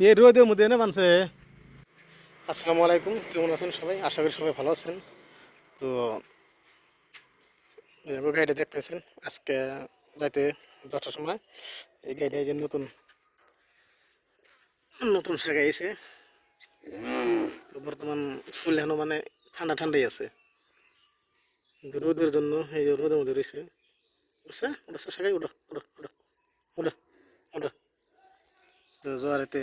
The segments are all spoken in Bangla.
এই রোদের মধ্যে না মানছে। আসসালামু আলাইকুম, কেমন আছেন সবাই? আশা করি সবাই ভালো আছেন। তো গাড়িটা দেখতেছেন আজকে রাতে 10টার সময় এই গাড়িটা এই যে নতুন নতুন সাগাইছে। তো বর্তমান স্কুল এখনো মানে ঠান্ডা ঠান্ডাই আছে, কিন্তু রোদের জন্য এই যে রোদের মধ্যে রয়েছে। উঠছে উঠছে সাগাই, উঠো উঠো উঠো উঠো উঠো। তো জোয়ারেতে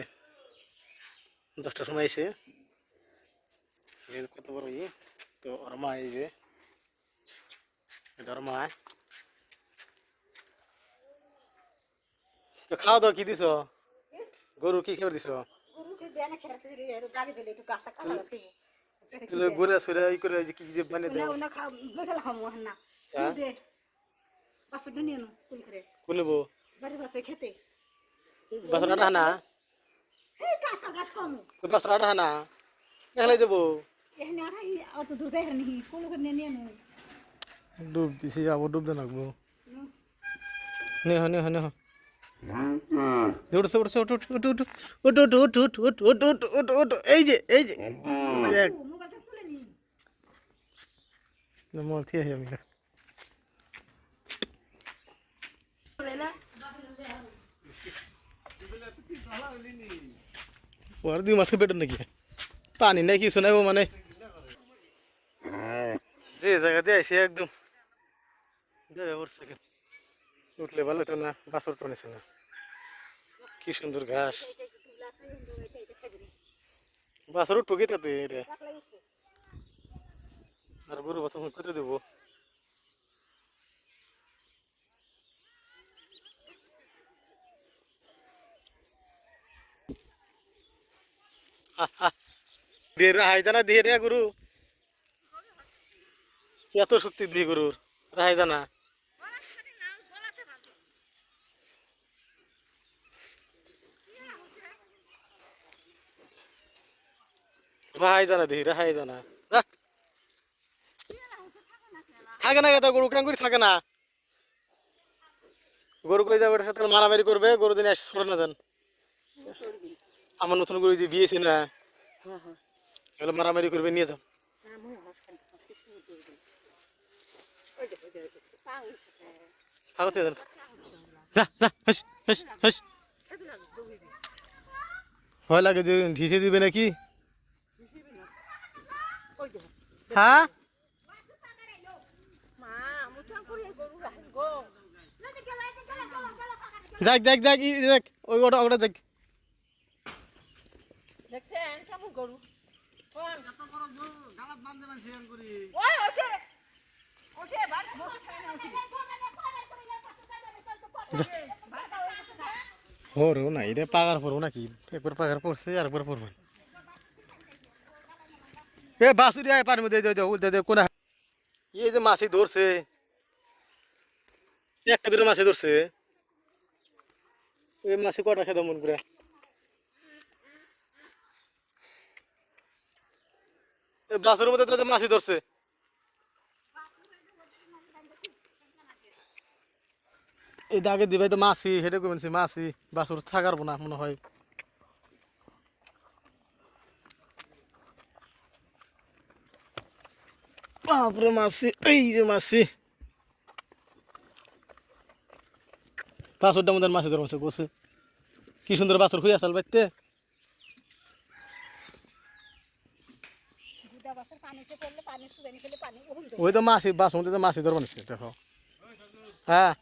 10টার সময় আইছে, কত বড় ইয়ে। তো ওর মা এই যে এটা ওর মা। তো খাওয়া দাওয়া কি দিছ? গরু কি খেয়ে দিছ? ঘুরে সুরে ই করে কি যে বানিয়ে দেবো। কোনবো বাসর আটা না, বাসর আটা না এখানে দেবো। ডুব দিছি, যাবো ডুব দে লাগবো। নেহ নেহ নেহ উঠছে উঠছে উঠ উঠ উঠ উঠ উঠ উঠ উঠ উঠ উঠ উঠ উঠ উঠ। এই যে এই যে দেখ মল থিয়ে আমি ওর 2 মাস বেটার নাকি পানি নাই কিছু নাই ও মানে যে জায়গা দিয়ে সে একদম উঠলে ভালো তো না, বাসর টানেছে না। কি সুন্দর ঘাস, বাসর উঠবো কি তাতে রে। আর গরু বাথরুম করতে দেবো। রাহাই জানা দিয়ে রে গরু, এত শক্তি দিয়ে গরুর রাহাই জানা। রাহাই জানা দিহি রাহাই জানা থাকে না, এটা গরু কেন করে থাকে না। গরু করে যাবে সাথে মারামারি করবে, গরু দিনে আসে সরে না যান। আমার নতুন গরু যে বিয়েছি না, এগুলো মারামারি করবে, নিয়ে যাও। ভারতে যান, যা যা হাস হাস হাস। ভয় লাগে যে ঢিসে দিবে নাকি। হ্যাঁ দেখ দেখ দেখ দেখ ওই ওটা ওটা দেখ। হরো না এটা পাগার পড়বো নাকি, একবার পাগার পড়ছে আর একবার পড়বেন। এ বাসুরি আয় পানির মধ্যে দে কোন এই যে মাছি ধরছে, একটা দুটো মাছে ধরছে। এই মাছে কটা খেতে মন করে। বাসুর মধ্যে তো মাছি ধরছে। এই দাগে দিবে তো মাছি, হেঁটে কমেছি মাছি বাসুর থাকার না মনে হয়। বাপরে মাছি, এই যে মাছি বাছুরটার মধ্যে মাছি ধরছে করছে। কি সুন্দর বাছুর হয়ে আসাল বাইতে। ওই তো মাছি বাসুর মধ্যে মাছি ধরবা নিচ্ছে দেখো। হ্যাঁ